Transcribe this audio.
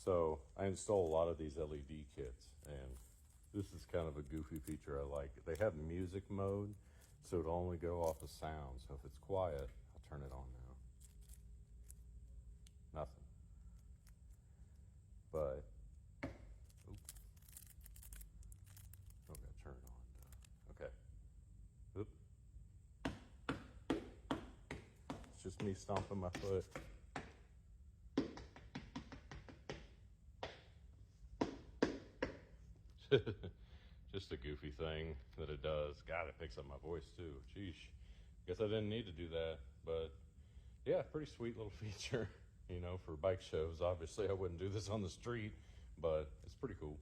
So I install a lot of these LED kits, and this is kind of a goofy feature I like. They have music mode, so it'll only go off of sound. So if it's quiet, I'll turn it on now. Nothing. But, oops. Oh, gotta turn it on. Okay. Oop. It's just me stomping my foot. Just a goofy thing that it does. God, it picks up my voice too. Sheesh. Guess I didn't need to do that, but yeah, pretty sweet little feature, for bike shows. Obviously, I wouldn't do this on the street, but it's pretty cool.